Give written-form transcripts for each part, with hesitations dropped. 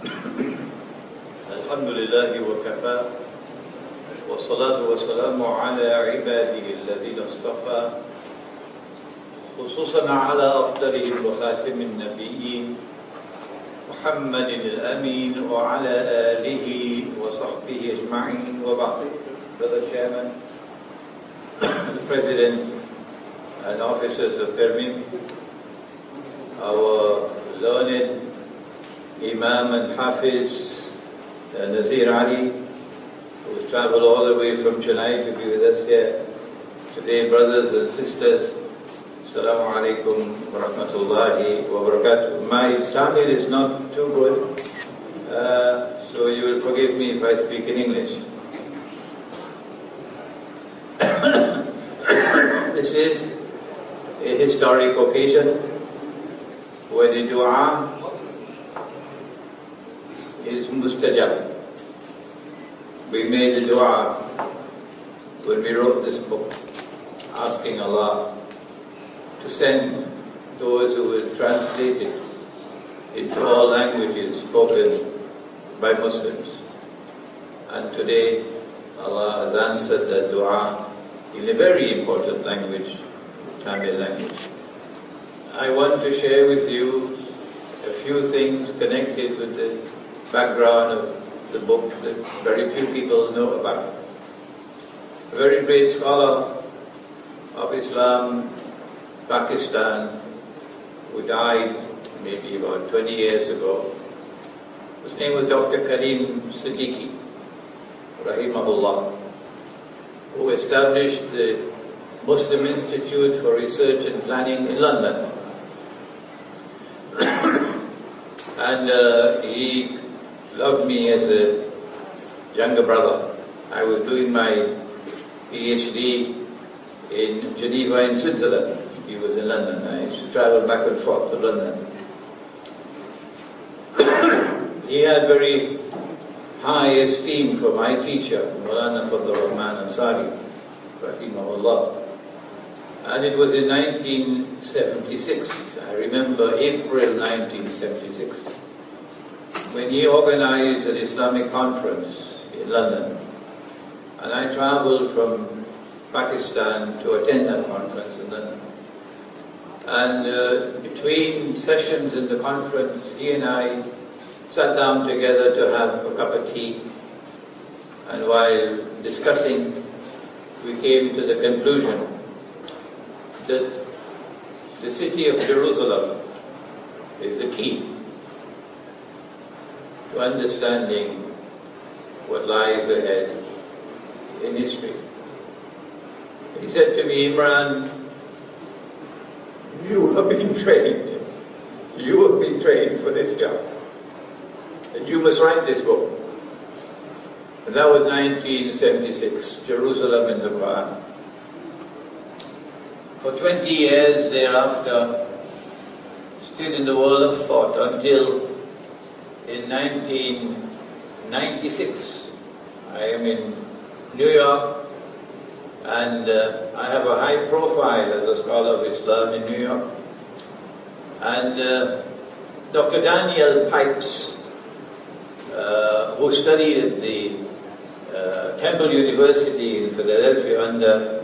الحمد لله وكفى والصلاة والسلام على عباده الذين اصطفى خصوصا على أفضلهم وخاتم النبيين محمد الأمين وعلى آله وصحبه أجمعين وبعد. Brother Chairman, the President and officers of Permim, our learned Imam and Hafiz Nazir Ali, who has travelled all the way from Chennai to be with us here today, brothers and sisters, Assalamu alaikum wa rahmatullahi wa barakatuh. My Tamil is not too good, so you will forgive me if I speak in English. This is a historic occasion where the dua is mustajab. We made the dua when we wrote this book, asking Allah to send those who will translate it into all languages spoken by Muslims. And today Allah has answered that dua in a very important language, Tamil language. I want to share with you a few things connected with the background of the book that very few people know about. A very great scholar of Islam, Pakistan, who died maybe about 20 years ago. His name was Dr. Karim Siddiqui, rahimahullah, who established the Muslim Institute for Research and Planning in London. And he loved me as a younger brother. I was doing my PhD in Geneva in Switzerland. He was in London. I used to travel back and forth to London. He had very high esteem for my teacher, Maulana Fadl Rahman Ansari, rahimahullah. And it was in 1976, I remember April 1976, when he organized an Islamic conference in London. And I traveled from Pakistan to attend that conference in London. And between sessions in the conference, he and I sat down together to have a cup of tea. And while discussing, we came to the conclusion that the city of Jerusalem is the key to understanding what lies ahead in history. He said to me, Imran, you have been trained. You have been trained for this job. And you must write this book. And that was 1976, Jerusalem in the Quran. For 20 years thereafter, still in the world of thought, until in 1996, I am in New York, and I have a high profile as a scholar of Islam in New York. And Dr. Daniel Pipes, who studied at the Temple University in Philadelphia under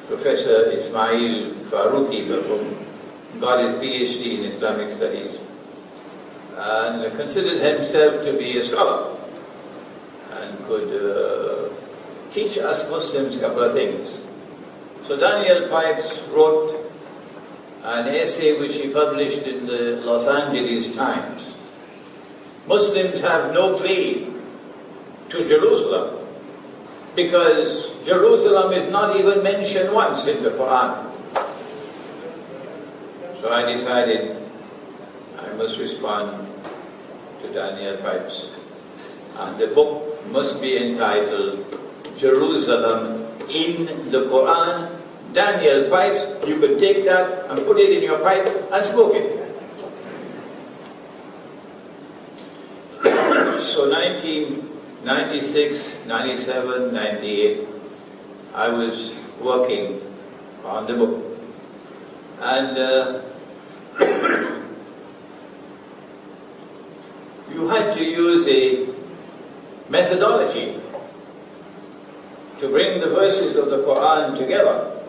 Professor Ismail Faruqi, who got his PhD in Islamic Studies, and considered himself to be a scholar and could teach us Muslims a couple of things. So Daniel Pipes wrote an essay which he published in the Los Angeles Times. Muslims have no claim to Jerusalem because Jerusalem is not even mentioned once in the Quran. So I decided I must respond to Daniel Pipes. And the book must be entitled Jerusalem in the Quran. Daniel Pipes, you could take that and put it in your pipe and smoke it. So 1996, 97, 98, I was working on the book. And you had to use a methodology to bring the verses of the Quran together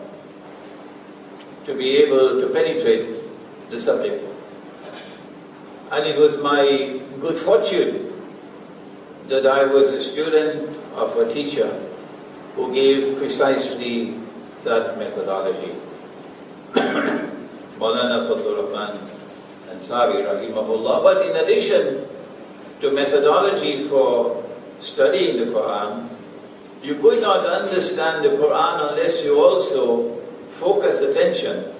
to be able to penetrate the subject. And it was my good fortune that I was a student of a teacher who gave precisely that methodology. Maulana Fadlur Rahman Ansari rahimahullah. But in addition to methodology for studying the Quran, you could not understand the Quran unless you also focus attention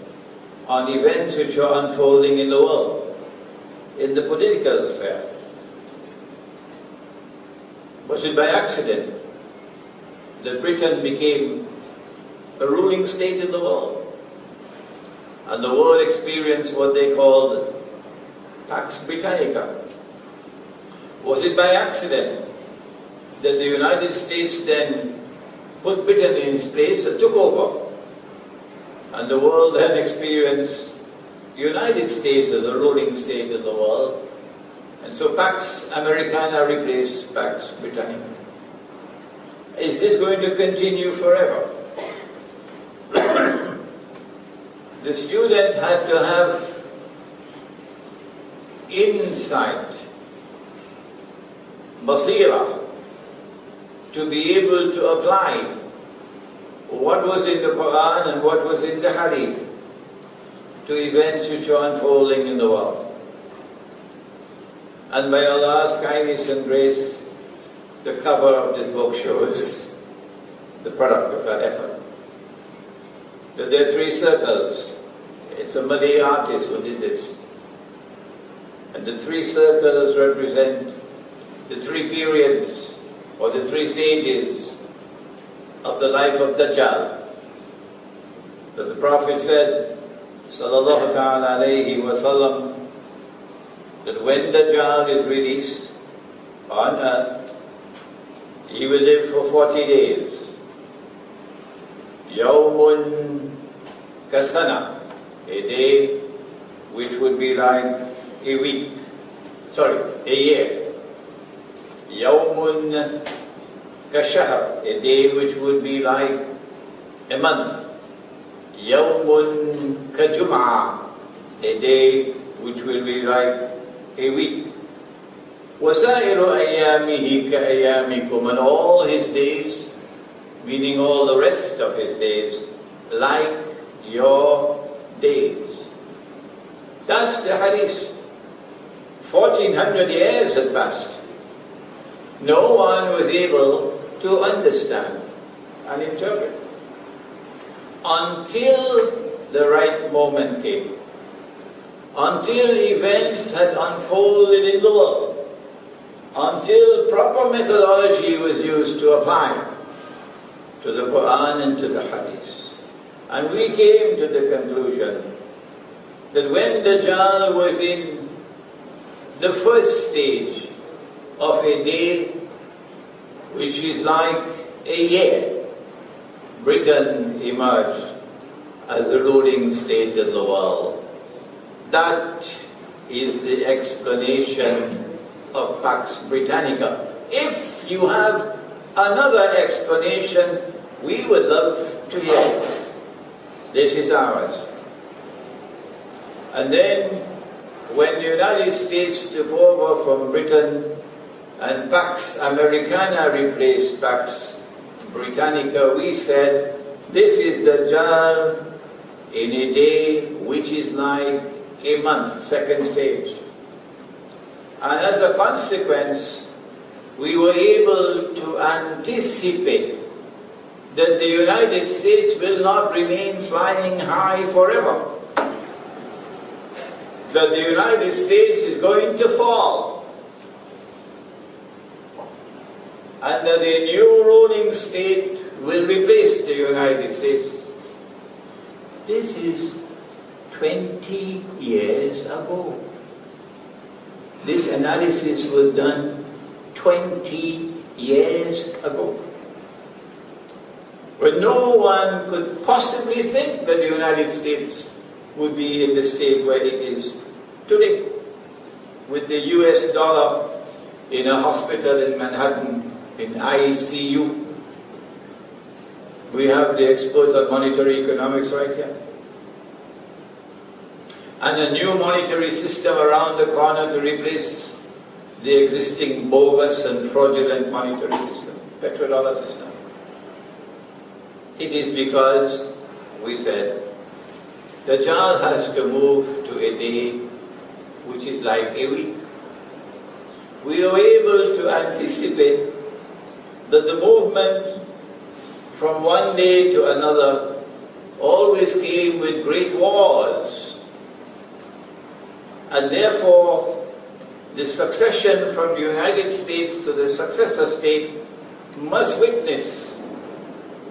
on events which are unfolding in the world, in the political sphere. Was it by accident that Britain became a ruling state in the world? And the world experienced what they called Pax Britannica. Was it by accident that the United States then put Britain in its place and took over? And the world then experienced the United States as a ruling state in the world. And so Pax Americana replaced Pax Britannica. Is this going to continue forever? The student had to have insight, basira, to be able to apply what was in the Quran and what was in the Hadith to events which are unfolding in the world. And by Allah's kindness and grace, the cover of this book shows the product of that effort. That there are 3 circles. It's a Malay artist who did this. And the 3 circles represent the 3 periods or the 3 stages of the life of Dajjal. That the Prophet said, sallallahu ta'ala alayhi wa sallam, that when Dajjal is released on earth, he will live for 40 days. Yawmun kasana, a day which would be like a week, a year. Yawmun kashahr, a day which would be like a month. Yawmun kajum'ah, a day which will be like a week. وَسَائِرُ أَيَّامِهِ كَأَيَّامِكُمْ, and all his days, meaning all the rest of his days, like your days. That's the hadith. 1400 years had passed. No one was able to understand and interpret until the right moment came, until events had unfolded in the world, until proper methodology was used to apply to the Quran and to the Hadith. And we came to the conclusion that when Dajjal was in the first stage of a day which is like a year, Britain emerged as the ruling state in the world. That is the explanation of Pax Britannica. If you have another explanation, we would love to hear it. This is ours. And then, when the United States took over from Britain and Pax Americana replaced Pax Britannica, we said, this is Dajjal in a day which is like a month, second stage. And as a consequence, we were able to anticipate that the United States will not remain flying high forever. That the United States is going to fall. And that a new ruling state will replace the United States. This is 20 years ago. This analysis was done 20 years ago. But no one could possibly think that the United States would be in the state where it is today. with the US dollar in a hospital in Manhattan, in ICU. We have the expert on monetary economics right here. And a new monetary system around the corner to replace the existing bogus and fraudulent monetary system, petrodollar system. It is because we said Dajjal has to move to a day which is like a week. We are able to anticipate that the movement from one day to another always came with great wars. And therefore, the succession from the United States to the successor state must witness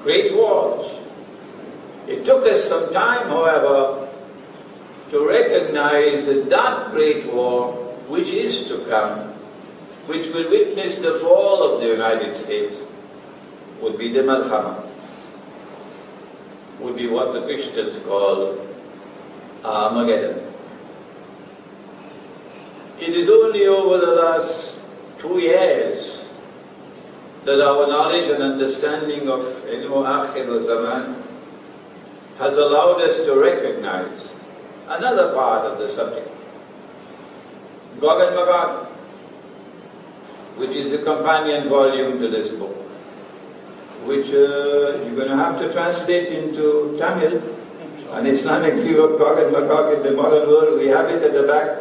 great wars. It took us some time, however, to recognize that that great war, which is to come, which will witness the fall of the United States, would be the Malhama, would be what the Christians call Armageddon. It is only over the last 2 years that our knowledge and understanding of Ilmu Akhir al-Zaman has allowed us to recognize another part of the subject. Gog and Magog, which is the companion volume to this book, which you're going to have to translate into Tamil, an Islamic view of Gog and Magog in the modern world. We have it at the back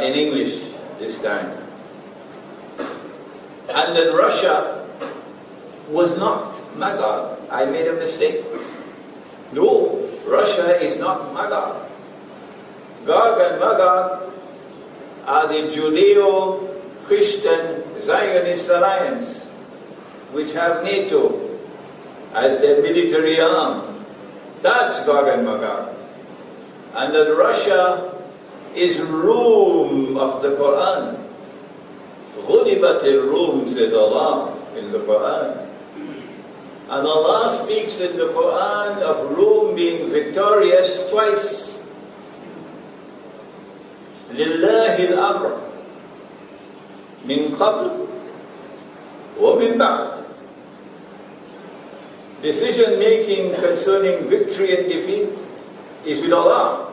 in English this time. And that Russia was not Magog. I made a mistake. No, Russia is not Magog. Gog and Magog are the Judeo-Christian Zionist alliance, which have NATO as their military arm. That's Gog and Magog. And that Russia is Rum of the Quran. غُلِبَتِ الرُّوم, says Allah in the Quran. And Allah speaks in the Quran of Rum being victorious twice. لِلَّهِ الْأَمْرُ مِنْ قَبْلُ وَمِنْ بَعْدُ. Decision making concerning victory and defeat is with Allah.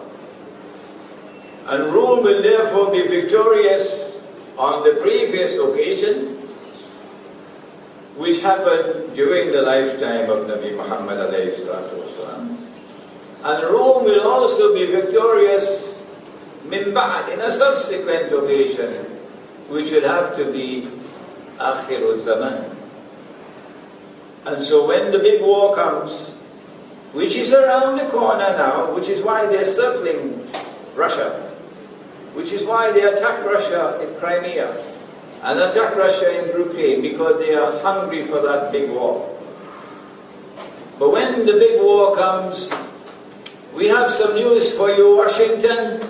And Rome will therefore be victorious on the previous occasion, which happened during the lifetime of Nabi Muhammad alayhi salatu wasalam. And Rome will also be victorious min ba'd, in a subsequent occasion, which will have to be Akhirul Zaman. And so when the big war comes, which is around the corner now, which is why they're circling Russia, which is why they attack Russia in Crimea and attack Russia in Ukraine, because they are hungry for that big war. But when the big war comes, we have some news for you, Washington,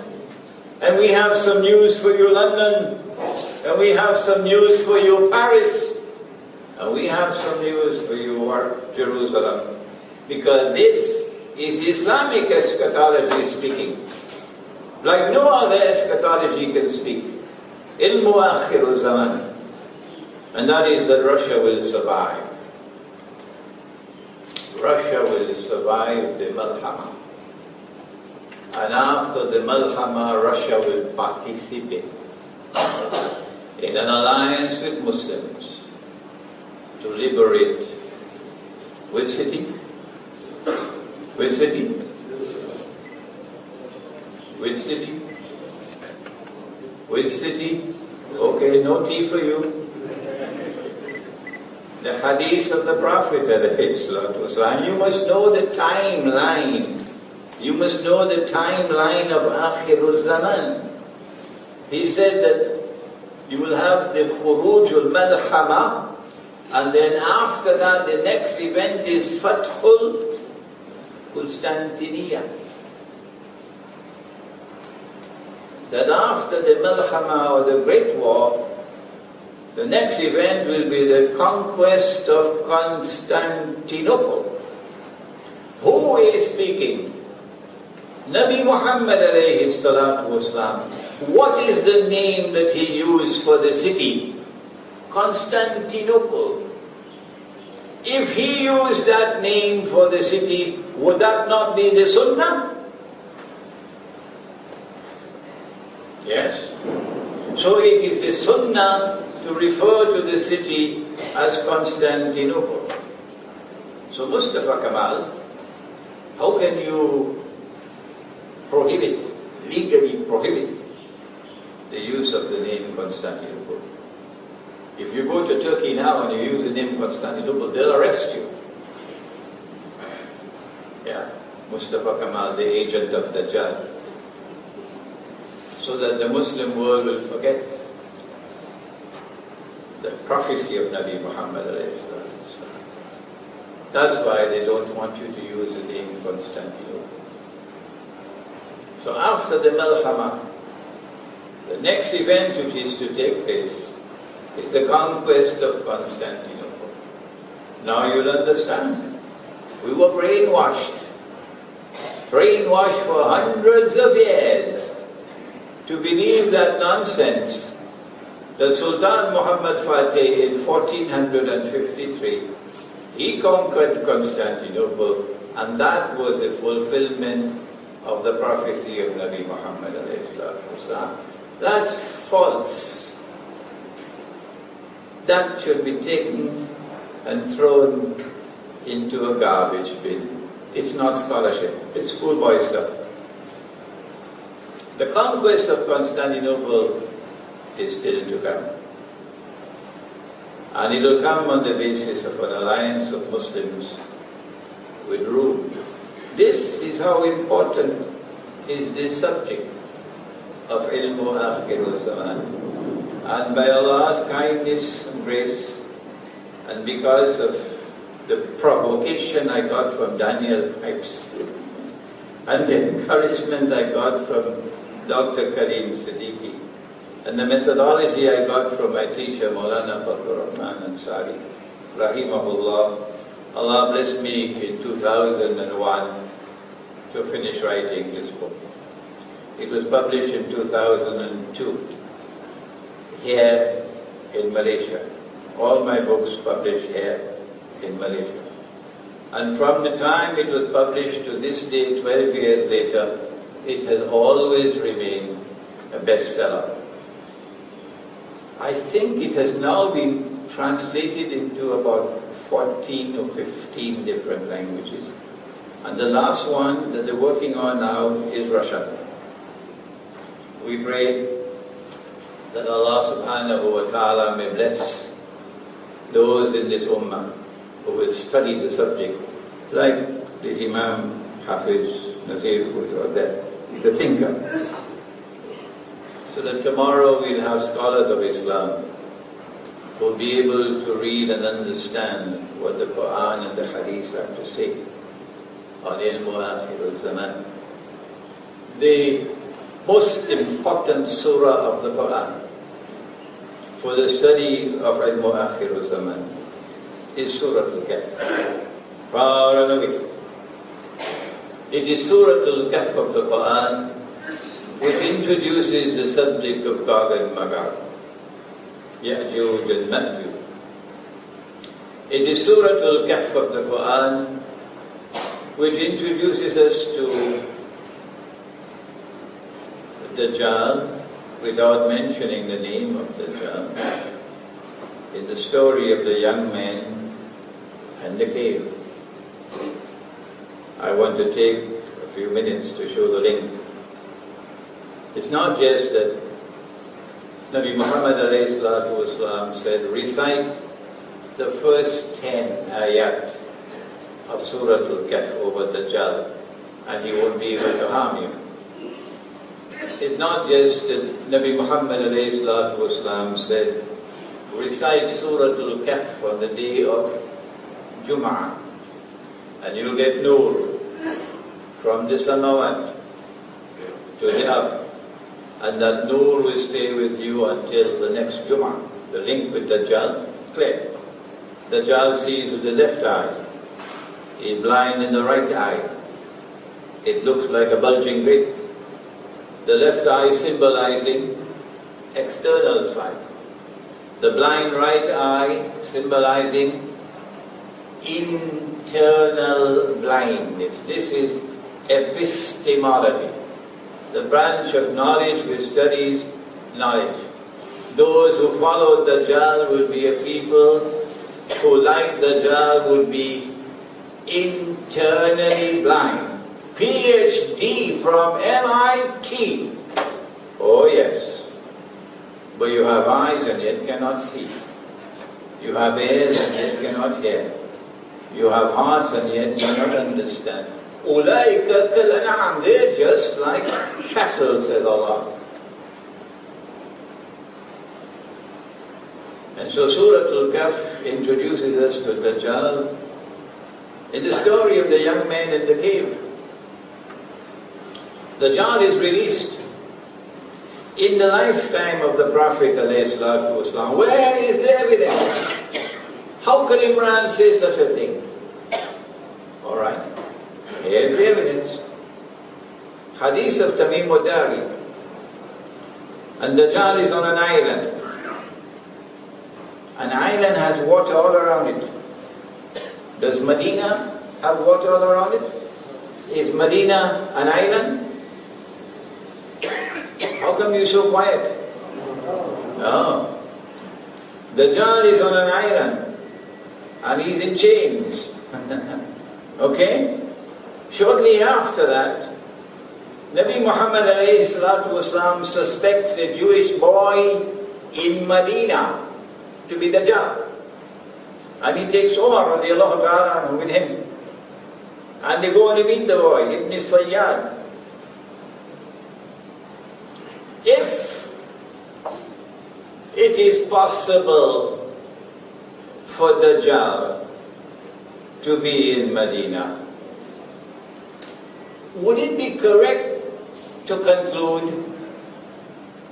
and we have some news for you, London, and we have some news for you, Paris, and we have some news for you, Jerusalem, because this is Islamic eschatology speaking. Like no other eschatology can speak. Ilmu Akhiru Zaman. And that is that Russia will survive. Russia will survive the Malhama. And after the Malhama, Russia will participate in an alliance with Muslims to liberate which city? Which city? Which city? Which city? Okay, no tea for you. The hadith of the Prophet, and you must know the timeline. You must know the timeline of Akhirul Zaman. He said that you will have the Khurujul Malhama, and then after that the next event is Fathul Constantinople. That after the Malhama or the Great War, the next event will be the conquest of Constantinople. Who is speaking? Nabi Muhammad alayhi salatu wasalam. What is the name that he used for the city? Constantinople. If he used that name for the city, would that not be the Sunnah? Yes. So it is the Sunnah to refer to the city as Constantinople. So Mustafa Kamal, how can you legally prohibit the use of the name Constantinople? If you go to Turkey now and you use the name Constantinople, they'll arrest you. Yeah, Mustafa Kamal, the agent of Dajjal. So that the Muslim world will forget the prophecy of Nabi Muhammad alayhi salatu. That's why they don't want you to use the name Constantinople. So after the Malhama, the next event which is to take place is the conquest of Constantinople. Now you'll understand. We were brainwashed for hundreds of years to believe that nonsense that Sultan Muhammad Fateh in 1453, he conquered Constantinople, and that was a fulfillment of the prophecy of Nabi Muhammad alayhi salatu. That's false. That should be taken and thrown into a garbage bin. It's not scholarship, it's schoolboy stuff. The conquest of Constantinople is still to come. And it will come on the basis of an alliance of Muslims with Rome. This is how important is this subject of ilmu akhirul zaman. And by Allah's kindness and grace, and because of the provocation I got from Daniel Pipes, and the encouragement I got from Dr. Karim Siddiqui, and the methodology I got from my teacher Maulana Fazlur Rahman Ansari, rahimahullah, Allah blessed me in 2001 to finish writing this book. It was published in 2002 here in Malaysia. All my books published here in Malaysia. And from the time it was published to this day, 12 years later, it has always remained a bestseller. I think it has now been translated into about 14 or 15 different languages. And the last one that they're working on now is Russian. We pray that Allah subhanahu wa ta'ala may bless those in this ummah who will study the subject, like the Imam Hafiz Nazir, who is there, the thinker. So that tomorrow we'll have scholars of Islam who will be able to read and understand what the Quran and the Hadith have to say on ilmu akhirul zaman. The most important surah of the Quran for the study of ilmu akhirul zaman is Surah Al-Kahf. Far and away. It is Surah Al-Kahf of the Quran which introduces the subject of Gog and Magog, Ya'juj and Ma'juj. It is Surah Al-Kahf of the Quran which introduces us to Dajjal without mentioning the name of Dajjal, in the story of the young man and the cave. I want to take a few minutes to show the link. It's not just that Nabi Muhammad alayhi salatu wasalam said, recite the first 10 ayat of Surah Al-Kahf over Dajjal and he won't be able to harm you. It's not just that Nabi Muhammad alayhi salatu wasalam said, recite Surah Al-Kahf on the day of Jum'ah and you'll get nur from the samawat to the earth, and that nur will stay with you until the next Jum'ah. The link with Dajjal, clear. Dajjal sees with the left eye. He's blind in the right eye. It looks like a bulging grape. The left eye symbolizing external sight. The blind right eye symbolizing internal blindness. This is epistemology, the branch of knowledge which studies knowledge. Those who follow Dajjal will be a people who, like Dajjal, would be internally blind. PhD from MIT. Oh yes. But you have eyes and yet cannot see. You have ears and yet cannot hear. You have hearts and yet cannot understand. Ulaika kal an'am, they're just like cattle, said Allah. And so Surah Al-Kahf introduces us to Dajjal in the story of the young man in the cave. Dajjal is released in the lifetime of the Prophet ﷺ. Where is the evidence? How could Imran say such a thing? Alright, here's the evidence. Hadith of Tamim Dari. And Dajjal is on an island. An island has water all around it. Does Medina have water all around it? Is Medina an island? How come you're so quiet? No. Dajjal is on an island and he's in chains. Okay? Shortly after that, Nabi Muhammad ﷺ suspects a Jewish boy in Medina to be Dajjal. And he takes Umar radiallahu ta'ala with him. And they go and meet the boy, Ibn Sayyad. If it is possible for Dajjal to be in Medina, would it be correct to conclude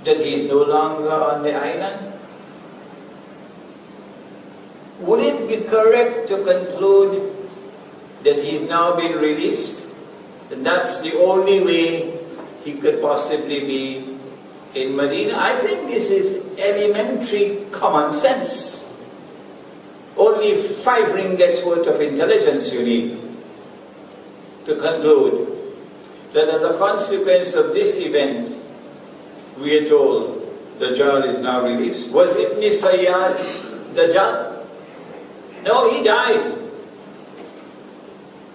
that he is no longer on the island? Would it be correct to conclude that he has now been released? And that's the only way he could possibly be in Medina? I think this is elementary common sense. Only 5 ringgits worth of intelligence you need to conclude that as a consequence of this event, we are told Dajjal is now released. Was Ibn Sayyad Dajjal? No, he died.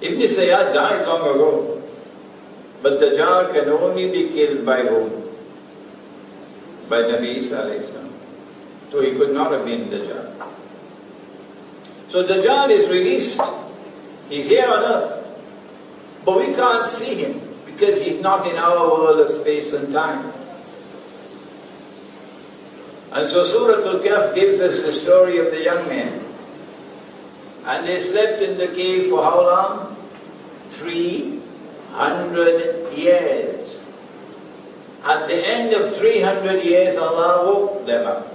Ibn Sayyad died long ago. But Dajjal can only be killed by whom? By Nabi Isa alayhi salam. So he could not have been Dajjal. So Dajjal is released. He's here on earth. But we can't see him because he's not in our world of space and time. And so Surah Al-Kahf gives us the story of the young man. And they slept in the cave for how long? 300 years. At the end of 300 years, Allah woke them up.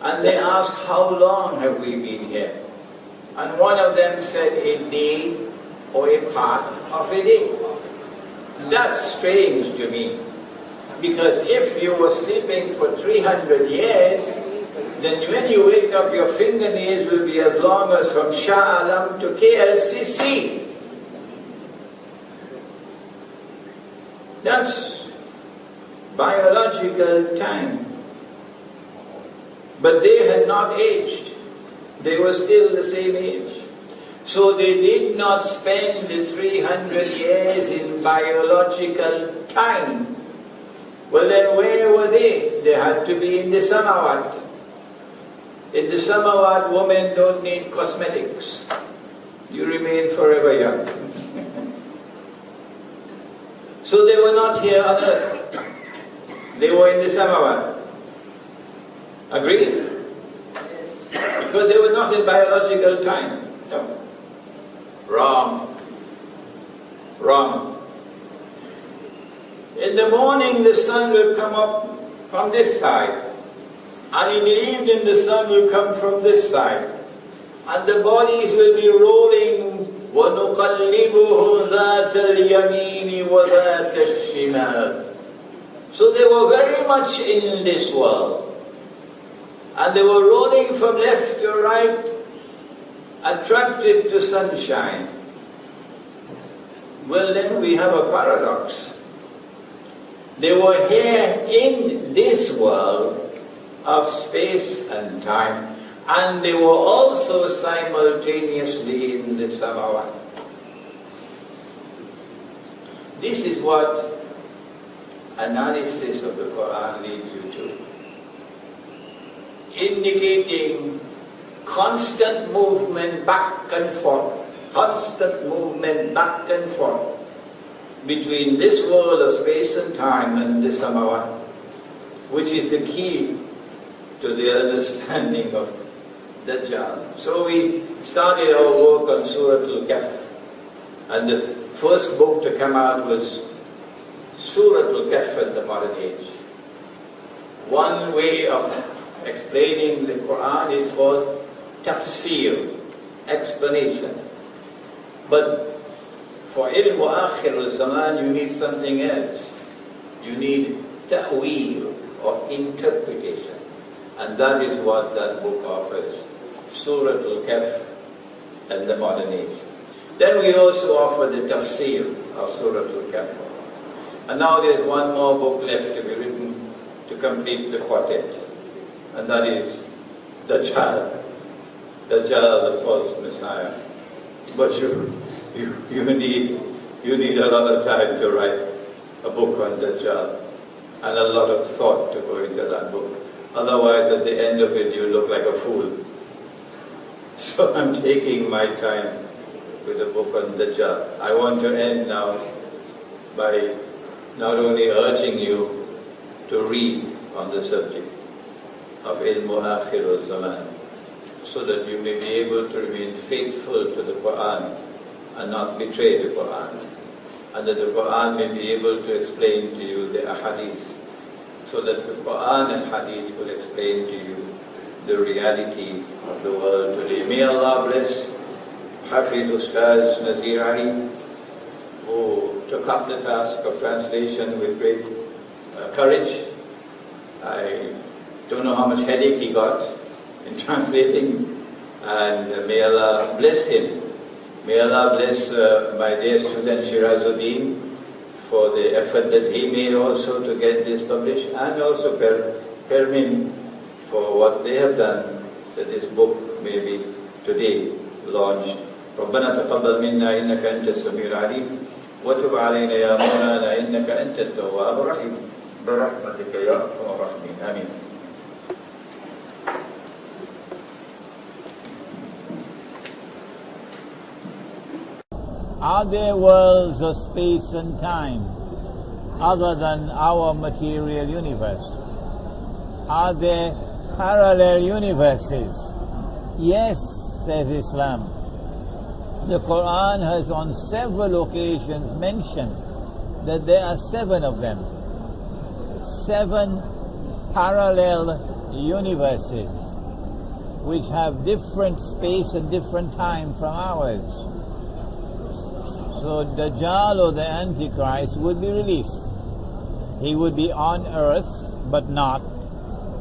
And they asked, how long have we been here? And one of them said, a day or a part of a day. That's strange to me. Because if you were sleeping for 300 years, then when you wake up, your fingernails will be as long as from Shah Alam to KLCC. That's biological time. But they had not aged. They were still the same age. So they did not spend the 300 years in biological time. Well then where were they? They had to be in the Samawat. In the Samawat, women don't need cosmetics. You remain forever young. So they were not here on earth. They were in the Samawat. Agreed? Because they were not in biological time. No. Wrong. Wrong. In the morning the sun will come up from this side. And in the evening the sun will come from this side. And the bodies will be rolling. وَنُقَلِّبُهُ ذَاتَ الْيَمِينِ وَذَاتَ الشِّمَالِ So they were very much in this world. And they were rolling from left to right, attracted to sunshine. Well, then we have a paradox. They were here in this world of space and time, and they were also simultaneously in the samawat. This is what analysis of the Quran leads you to, indicating constant movement back and forth, between this world of space and time and the samawat, which is the key to the understanding of Dajjal. So we started our work on Surah Al-Kahf, and the first book to come out was Surah Al-Kahf at the modern age. One way of explaining the Quran is called tafsir, explanation. But for ilm akhir al-zaman, you need something else. You need ta'weel, or interpretation. And that is what that book offers. Surah Al-Kahf and the modern age. Then we also offer the tafsir of Surah Al-Kahf. And now there's one more book left to be written to complete the quartet. And that is Dajjal, the false Messiah. But you need a lot of time to write a book on Dajjal, and a lot of thought to go into that book. Otherwise, at the end of it, you look like a fool. So I'm taking my time with a book on Dajjal. I want to end now by not only urging you to read on the subject of ilmu akhir al-zaman, so that you may be able to remain faithful to the Quran and not betray the Quran, and that the Quran may be able to explain to you the ahadith, so that the Quran and hadith will explain to you the reality of the world today. May Allah bless Hafiz Ustaz Nazir Ali, who took up the task of translation with great courage. I don't know how much headache he got in translating, and may Allah bless him. May Allah bless my dear student Shirazuddin for the effort that he made also to get this published, and also Permin for what they have done, that this book may be today launched. ربنا تقبل منا إنك أنت السميع العليم وتب علينا يا مولانا إنك أنت التواب الرحيم برحمتك يا أرحم الراحمين آمين. Are there worlds of space and time other than our material universe? Are there parallel universes? Yes, says Islam. The Quran has on several occasions mentioned that there are 7 of them. 7 parallel universes which have different space and different time from ours. So Dajjal, or the Antichrist, would be released. He would be on earth, but not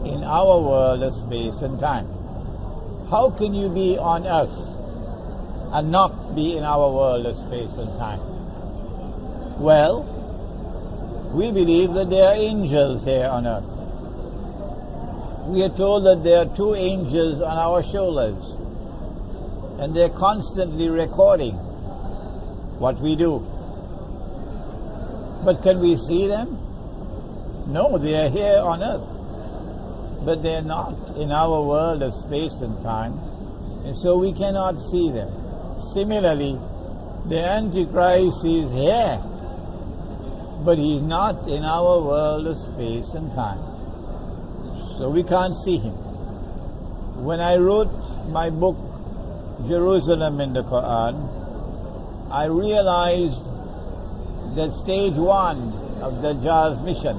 in our world of space and time. How can you be on earth and not be in our world of space and time? Well, we believe that there are angels here on earth. We are told that there are 2 angels on our shoulders, and they're constantly recording what we do. But can we see them? No, they are here on earth, but they're not in our world of space and time, and so we cannot see them. Similarly, the Antichrist is here, but he's not in our world of space and time, so we can't see him. When I wrote my book, Jerusalem in the Quran, I realized that stage 1 of Dajjal's mission,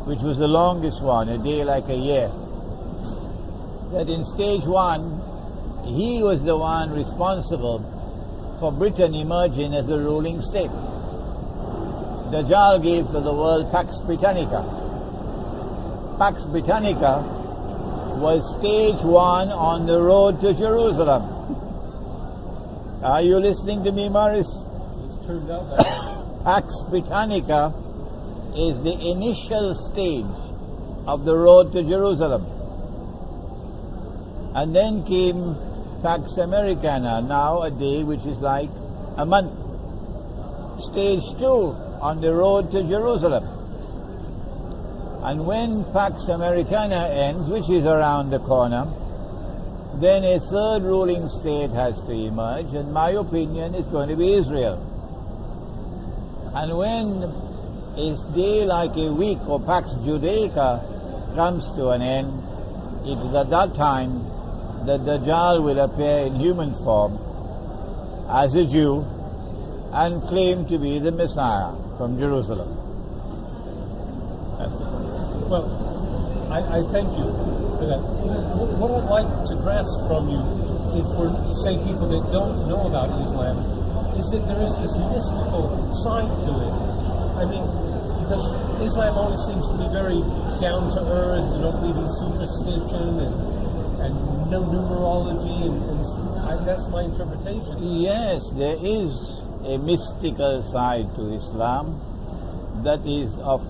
which was the longest one, a day like a year, that in stage 1, he was the one responsible for Britain emerging as a ruling state. Dajjal gave to the world Pax Britannica. Pax Britannica was stage one on the road to Jerusalem. Are you listening to me, Morris? It's turned out that Pax Britannica is the initial stage of the road to Jerusalem. And then came Pax Americana, now a day which is like a month. Stage two on the road to Jerusalem. And when Pax Americana ends, which is around the corner, then a third ruling state has to emerge, and my opinion is going to be Israel. And when a day like a week or Pax Judaica comes to an end, it is at that time that Dajjal will appear in human form as a Jew and claim to be the Messiah from Jerusalem. That's it. well, I thank you for that. What I'd like to grasp from you is for, say, people that don't know about Islam, is that there is this mystical side to it. I mean, because Islam always seems to be very down to earth, you don't believe in superstition and no numerology, and that's my interpretation. Yes, there is a mystical side to Islam that is of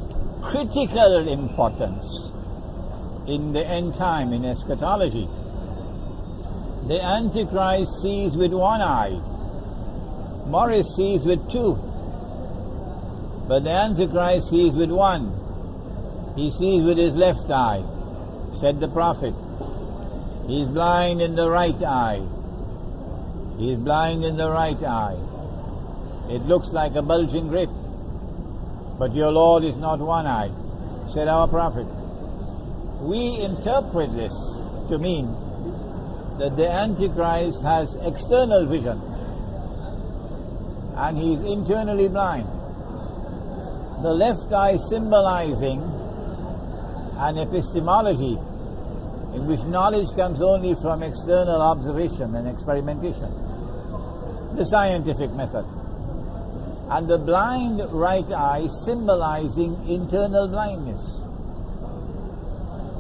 critical importance in the end time, in eschatology. The Antichrist sees with one eye. Morris sees with two. But the Antichrist sees with one. He sees with his left eye, said the Prophet. He's blind in the right eye. He's blind in the right eye. It looks like a bulging grape. But your Lord is not one-eyed, said our Prophet. We interpret this to mean that the Antichrist has external vision and he's internally blind. The left eye symbolizing an epistemology in which knowledge comes only from external observation and experimentation, the scientific method. And the blind right eye symbolizing internal blindness.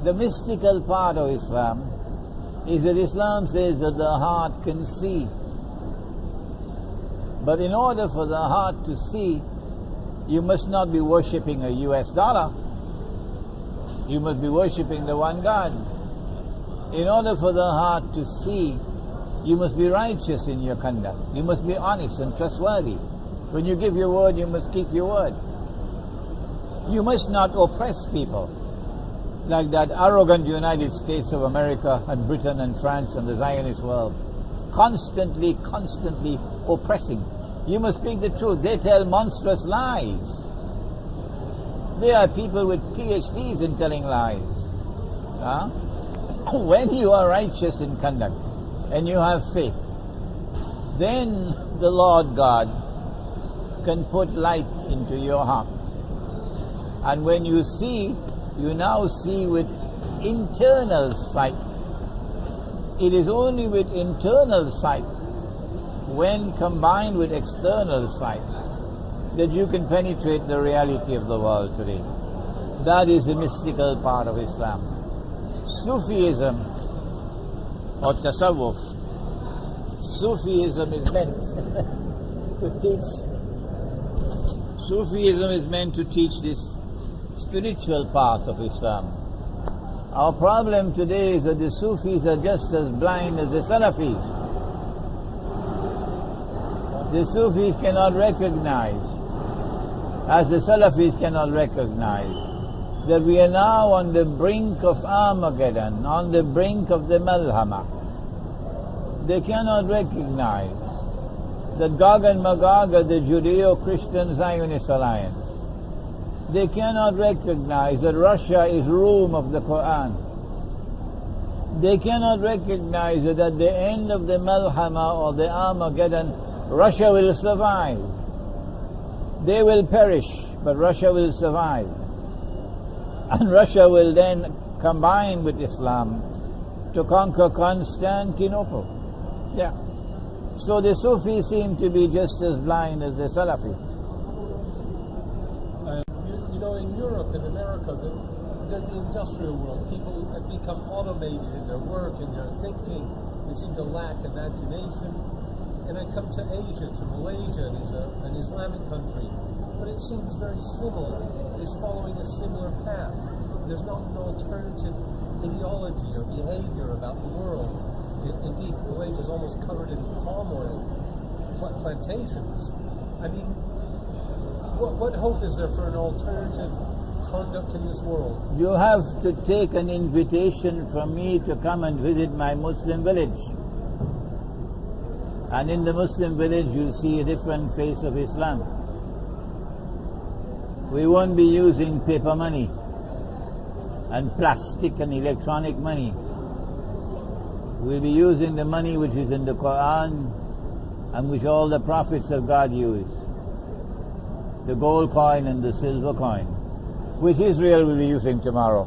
The mystical part of Islam is that Islam says that the heart can see. But in order for the heart to see, you must not be worshipping a US dollar. You must be worshipping the one God. In order for the heart to see, you must be righteous in your conduct. You must be honest and trustworthy. When you give your word, you must keep your word. You must not oppress people like that arrogant United States of America and Britain and France and the Zionist world. Constantly oppressing. You must speak the truth. They tell monstrous lies. They are people with PhDs in telling lies. Huh? When you are righteous in conduct and you have faith, then the Lord God can put light into your heart. And when you see, you now see with internal sight. It is only with internal sight, when combined with external sight, that you can penetrate the reality of the world today. That is the mystical part of Islam. Sufism or Tasawwuf. Sufism is meant to teach. Sufism is meant to teach this spiritual path of Islam. Our problem today is that the Sufis are just as blind as the Salafis. The Sufis cannot recognize, as the Salafis cannot recognize, that we are now on the brink of Armageddon, on the brink of the Malhama. They cannot recognize that Gog and Magog are the Judeo-Christian Zionist alliance. They cannot recognize that Russia is room of the Quran. They cannot recognize that at the end of the Malhama or the Armageddon, Russia will survive. They will perish, but Russia will survive. And Russia will then combine with Islam to conquer Constantinople. Yeah. So the Sufis seem to be just as blind as the Salafi. America, the industrial world, people have become automated in their work and their thinking. They seem to lack imagination. And I come to Asia, to Malaysia, and it's an Islamic country, but it seems very similar. It's following a similar path. There's not an alternative ideology or behavior about the world. Indeed, Malaysia is almost covered in palm oil plantations. I mean, what hope is there for an alternative conduct in this world? You have to take an invitation from me to come and visit my Muslim village. And in the Muslim village you'll see a different face of Islam. We won't be using paper money and plastic and electronic money. We'll be using the money which is in the Quran and which all the prophets of God use. The gold coin and the silver coin, which Israel will be using tomorrow.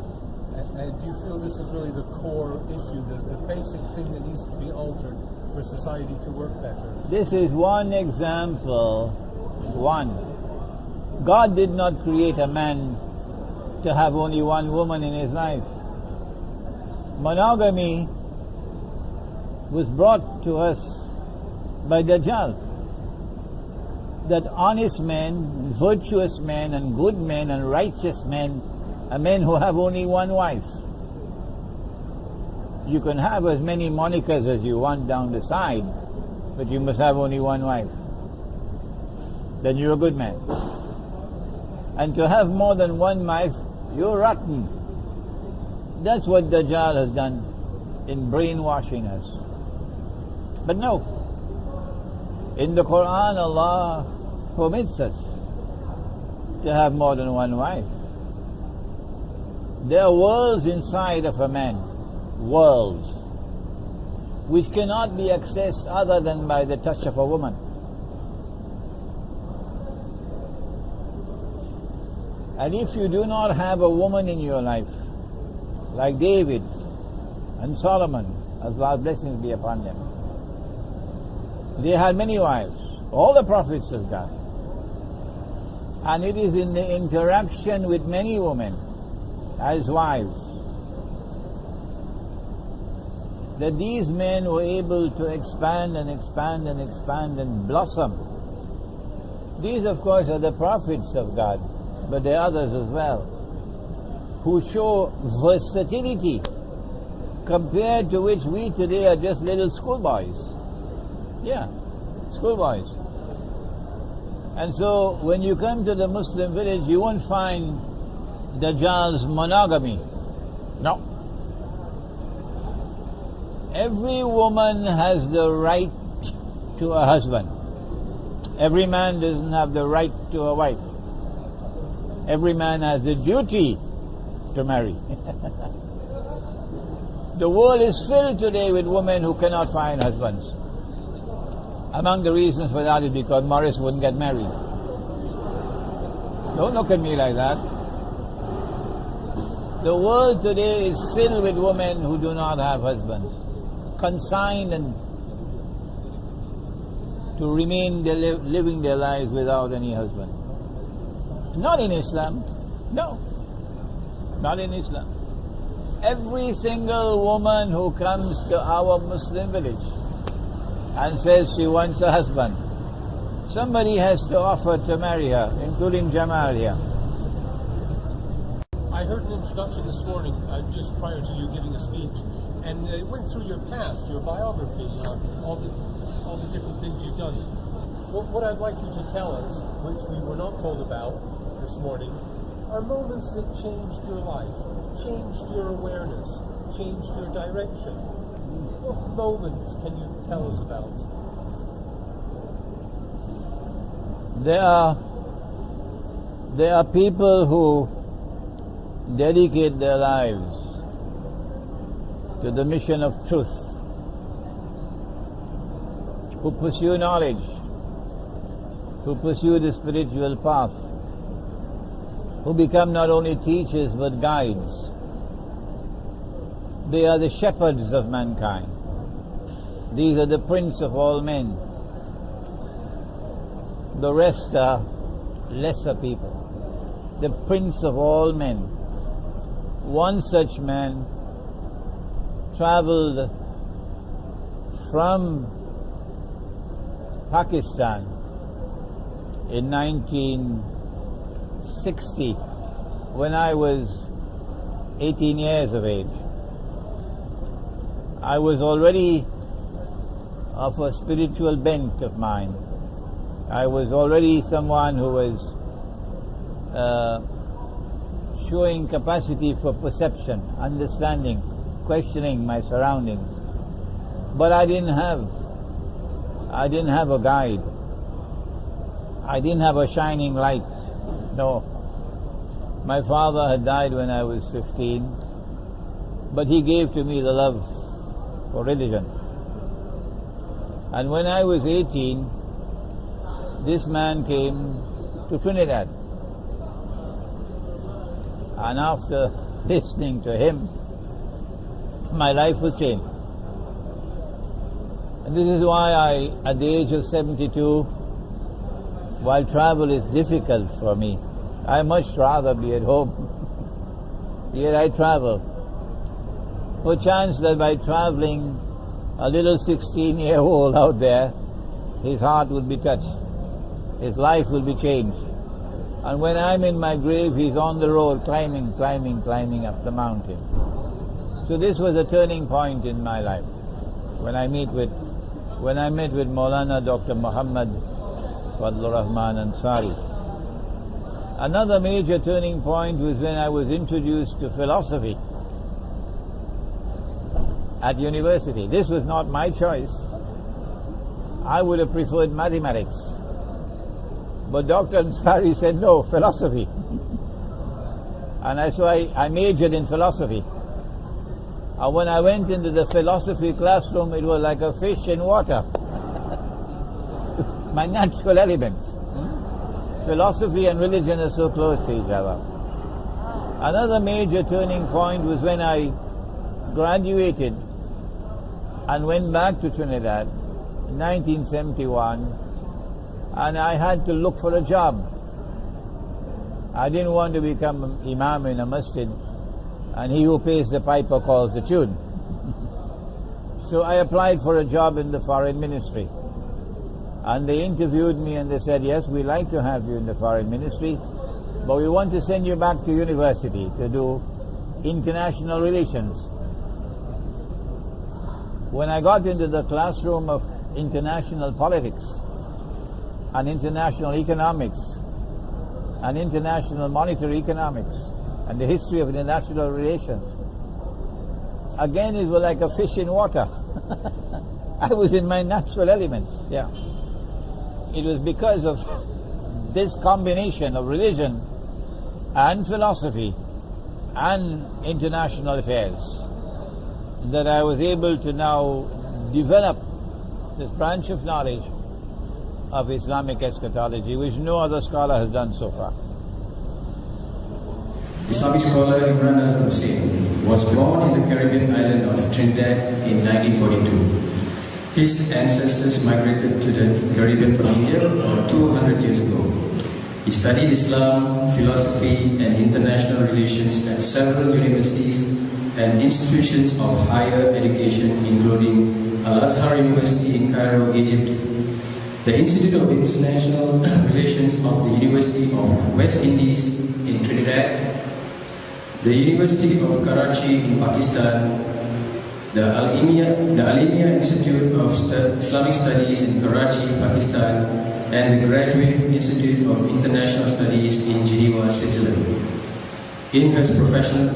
And do you feel this is really the core issue, the basic thing that needs to be altered for society to work better? This is one example. God did not create a man to have only one woman in his life. Monogamy was brought to us by Dajjal. That honest men, virtuous men, and good men, and righteous men are men who have only one wife. You can have as many monikers as you want down the side, but you must have only one wife. Then you're a good man. And to have more than one wife, you're rotten. That's what Dajjal has done in brainwashing us. But no. In the Quran, Allah permits us to have more than one wife. There are worlds inside of a man, worlds, which cannot be accessed other than by the touch of a woman. And if you do not have a woman in your life, like David and Solomon, Allah's blessings be upon them, they had many wives, all the prophets of God. And it is in the interaction with many women as wives that these men were able to expand and expand and expand and blossom. These, of course, are the prophets of God, but there are others as well who show versatility, compared to which we today are just little schoolboys. Yeah, schoolboys. And so when you come to the Muslim village, you won't find Dajjal's monogamy. No. Every woman has the right to a husband. Every man doesn't have the right to a wife. Every man has the duty to marry. The world is filled today with women who cannot find husbands. Among the reasons for that is because Morris wouldn't get married. Don't look at me like that. The world today is filled with women who do not have husbands, consigned and to remain living their lives without any husband. Not in Islam. No. Not in Islam. Every single woman who comes to our Muslim village and says she wants a husband, somebody has to offer to marry her, including Jamal here. I heard an introduction this morning, just prior to you giving a speech, and it went through your past, your biography, all the different things you've done. What I'd like you to tell us, which we were not told about this morning, are moments that changed your life, changed your awareness, changed your direction. What moments can you tell us about? There are people who dedicate their lives to the mission of truth, who pursue knowledge, who pursue the spiritual path, who become not only teachers but guides. They are the shepherds of mankind. These are the prince of all men. The rest are lesser people. The prince of all men one such man traveled from Pakistan in 1960 when I was 18 years of age. I was already of a spiritual bent of mine. I was already someone who was showing capacity for perception, understanding, questioning my surroundings. But I didn't have a guide. I didn't have a shining light. No. My father had died when I was 15, but he gave to me the love for religion. And when I was 18, this man came to Trinidad. And after listening to him, my life was changed. And this is why I, at the age of 72, while travel is difficult for me, I much rather be at home. Yet I travel. Perchance that by traveling, a little 16-year-old out there, his heart will be touched. His life will be changed. And when I'm in my grave, he's on the road climbing up the mountain. So this was a turning point in my life. When I met with Maulana Dr. Muhammad Fadlur Rahman Ansari. Another major turning point was when I was introduced to philosophy at university. This was not my choice. I would have preferred mathematics. But Dr. Ansari said, no, philosophy. And so I majored in philosophy. And when I went into the philosophy classroom, it was like a fish in water. My natural elements. Philosophy and religion are so close to each other. Another major turning point was when I graduated and went back to Trinidad in 1971, and I had to look for a job. I didn't want to become an imam in a masjid, and he who pays the piper calls the tune. So I applied for a job in the foreign ministry. And they interviewed me and they said, yes, we like to have you in the foreign ministry, but we want to send you back to university to do international relations. When I got into the classroom of international politics and international economics and international monetary economics and the history of international relations, again it was like a fish in water. I was in my natural elements, yeah. It was because of this combination of religion and philosophy and international affairs that I was able to now develop this branch of knowledge of Islamic eschatology, which no other scholar has done so far. Islamic scholar Imran Hosein was born in the Caribbean island of Trinidad in 1942. His ancestors migrated to the Caribbean from India about 200 years ago. He studied Islam, philosophy and international relations at several universities and institutions of higher education, including Azhar University in Cairo, Egypt, the Institute of International Relations of the University of West Indies in Trinidad, the University of Karachi in Pakistan, the Aleemiyah Institute of Islamic Studies in Karachi, Pakistan, and the Graduate Institute of International Studies in Geneva, Switzerland. In his professional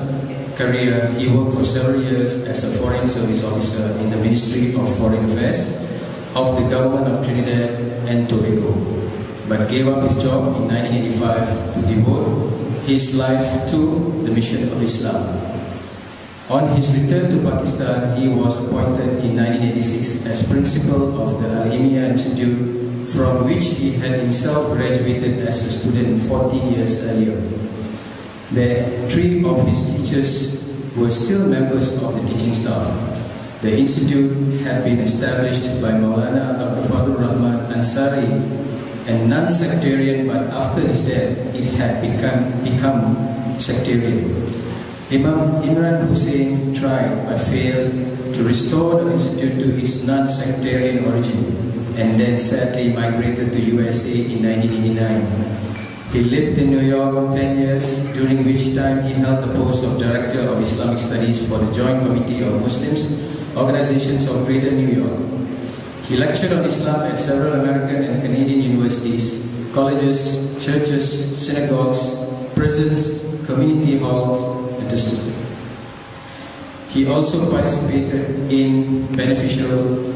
career, he worked for several years as a Foreign Service Officer in the Ministry of Foreign Affairs of the Government of Trinidad and Tobago, but gave up his job in 1985 to devote his life to the mission of Islam. On his return to Pakistan, he was appointed in 1986 as principal of the Aleemiyah Institute, from which he had himself graduated as a student 14 years earlier. The three of his teachers were still members of the teaching staff. The institute had been established by Maulana Dr. Fadlur Rahman Ansari, and non-sectarian, but after his death it had become sectarian. Imran Hosein tried but failed to restore the institute to its non-sectarian origin, and then sadly migrated to USA in 1989. He lived in New York 10 years, during which time he held the post of Director of Islamic Studies for the Joint Committee of Muslims Organizations of Greater New York. He lectured on Islam at several American and Canadian universities, colleges, churches, synagogues, prisons, community halls, etc. He also participated in beneficial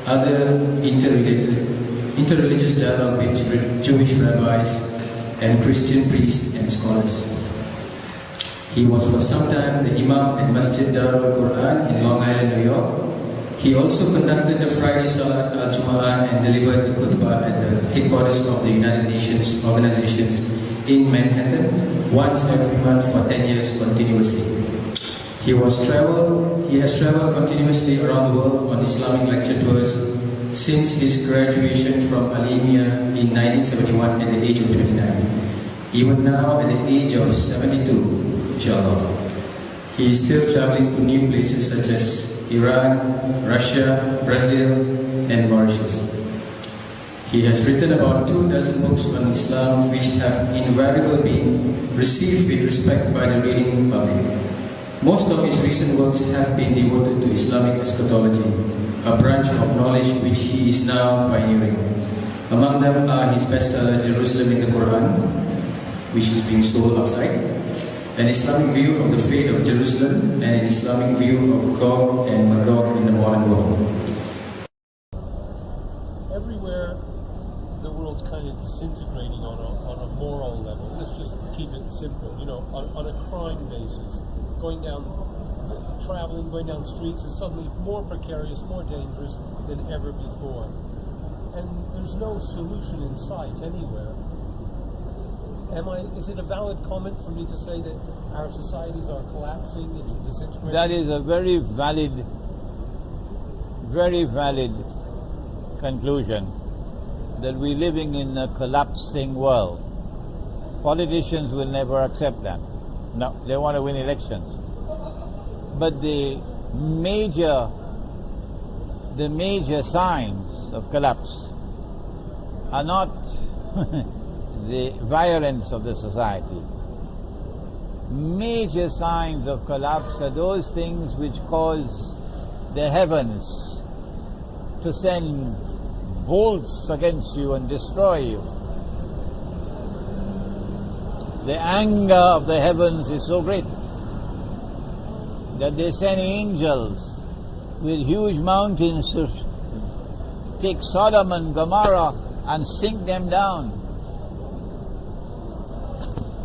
other interreligious dialogue with Jewish rabbis and Christian priests and scholars. He was for some time the Imam at Masjid Darul Quran in Long Island, New York. He also conducted the Friday Salat al-Jum'ah and delivered the khutbah at the headquarters of the United Nations organizations in Manhattan once every month for 10 years continuously. He has traveled continuously around the world on Islamic lecture tours since his graduation from Aleemiyah in 1971 at the age of 29. Even now at the age of 72, inshallah. He is still traveling to new places such as Iran, Russia, Brazil, and Mauritius. He has written about 24 books on Islam which have invariably been received with respect by the reading public. Most of his recent works have been devoted to Islamic eschatology, a branch of knowledge which he is now pioneering. Among them are his bestseller Jerusalem in the Quran, which is being sold outside, an Islamic view of the fate of Jerusalem, and an Islamic view of Gog and Magog in the modern world. Everywhere the world's kind of disintegrating on a moral level. Let's just keep it simple, on a crime basis. Traveling, going down streets is suddenly more precarious, more dangerous than ever before. And there's no solution in sight anywhere. Is it a valid comment for me to say that our societies are collapsing into disintegrating? That is a very valid conclusion, that we're living in a collapsing world. Politicians will never accept that. No, they want to win elections. But the major signs of collapse are not the violence of the society. Major signs of collapse are those things which cause the heavens to send bolts against you and destroy you. The anger of the heavens is so great that they send angels with huge mountains to take Sodom and Gomorrah and sink them down.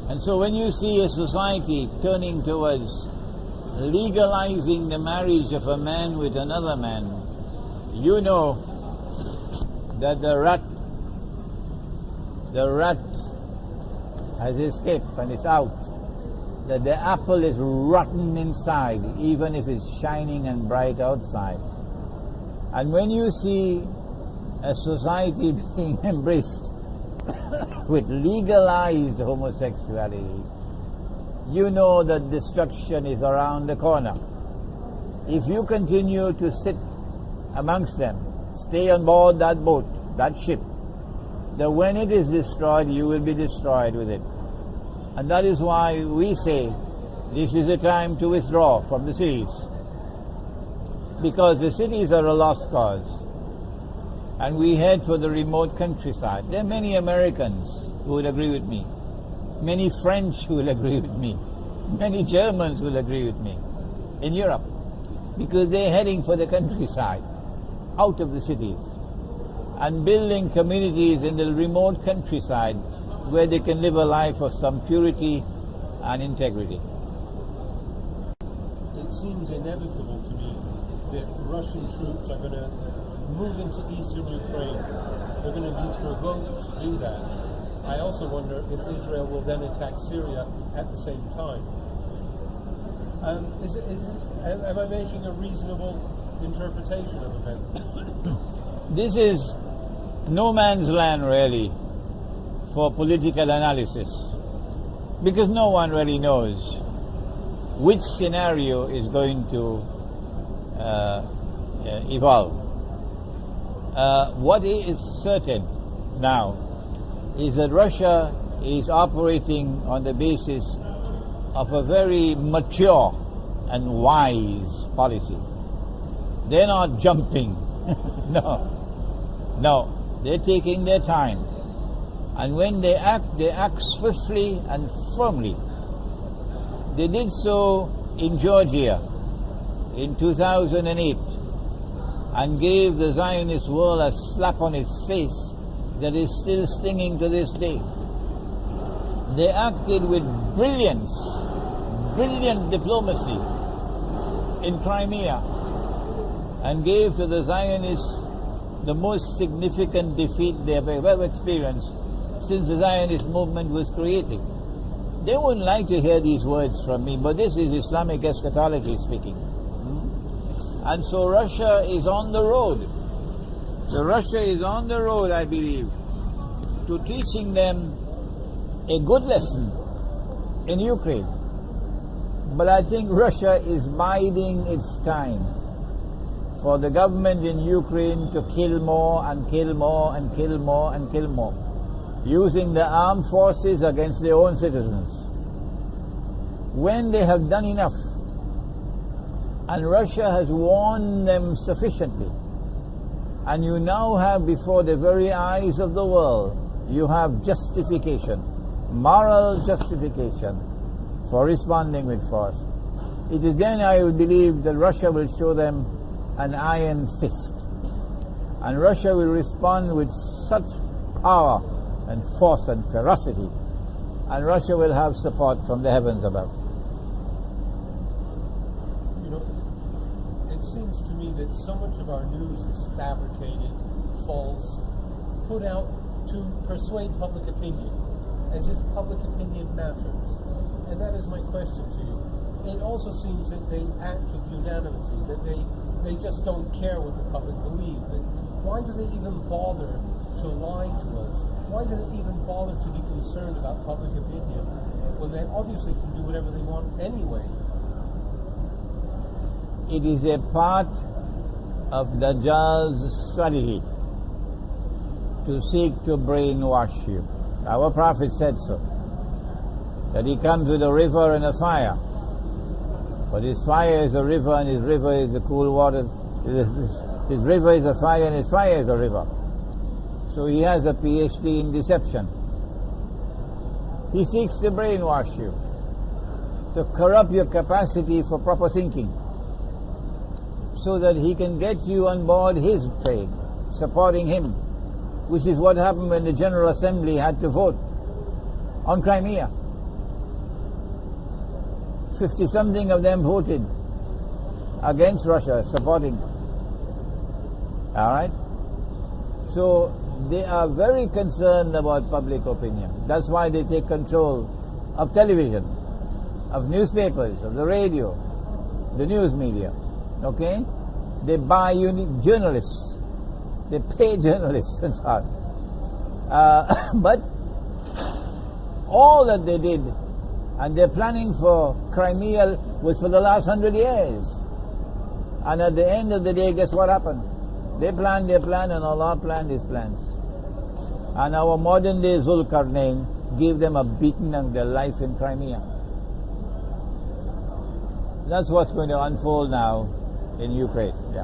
And so when you see a society turning towards legalizing the marriage of a man with another man, you know that the rat has escaped and is out, that the apple is rotten inside, even if it's shining and bright outside. And when you see a society being embraced with legalized homosexuality, you know that destruction is around the corner. If you continue to sit amongst them, stay on board that boat, that ship, that when it is destroyed, you will be destroyed with it. And that is why we say this is a time to withdraw from the cities, because the cities are a lost cause, and we head for the remote countryside. There are many Americans who will agree with me, many French who will agree with me, many Germans will agree with me in Europe, because they're heading for the countryside, out of the cities, and building communities in the remote countryside where they can live a life of some purity and integrity. It seems inevitable to me that Russian troops are going to move into eastern Ukraine. They're going to be provoked to do that. I also wonder if Israel will then attack Syria at the same time. Am I making a reasonable interpretation of events? This is no man's land, really, for political analysis, because no one really knows which scenario is going to evolve. What is certain now is that Russia is operating on the basis of a very mature and wise policy. They're not jumping. No, they're taking their time. And when they act swiftly and firmly. They did so in Georgia in 2008 and gave the Zionist world a slap on its face that is still stinging to this day. They acted with brilliant diplomacy in Crimea and gave to the Zionists the most significant defeat they have ever experienced since the Zionist movement was created. They wouldn't like to hear these words from me, but this is Islamic eschatology speaking. And so Russia is on the road. So Russia is on the road, I believe, to teaching them a good lesson in Ukraine. But I think Russia is biding its time for the government in Ukraine to kill more and kill more and kill more and kill more, using the armed forces against their own citizens. When they have done enough, and Russia has warned them sufficiently, and you now have before the very eyes of the world, you have justification, moral justification for responding with force. It is then I would believe that Russia will show them an iron fist, and Russia will respond with such power and force and ferocity, and Russia will have support from the heavens above. You know, it seems to me that so much of our news is fabricated, false, put out to persuade public opinion, as if public opinion matters. And that is my question to you. It also seems that they act with unanimity, that they just don't care what the public believe. And why do they even bother to lie to us? Why do they even bother to be concerned about public opinion when they obviously can do whatever they want anyway? It is a part of Dajjal's strategy to seek to brainwash you. Our Prophet said so, that he comes with a river and a fire. But his fire is a river and his river is the cool waters. His river is a fire and his fire is a river. So he has a PhD in deception. He seeks to brainwash you, to corrupt your capacity for proper thinking, so that he can get you on board his train, supporting him, which is what happened when the General Assembly had to vote on Crimea. 50-something of them voted against Russia, supporting. All right? So they are very concerned about public opinion. That's why they take control of television, of newspapers, of the radio, the news media. Okay? They buy journalists. They pay journalists and so on. But all that they did, and they're planning for Crimea, was for the last 100 years. And at the end of the day, guess what happened? They planned their plan and Allah planned his plans. And our modern day Zulkarnain gave them a beating of their life in Crimea. That's what's going to unfold now in Ukraine. Yeah.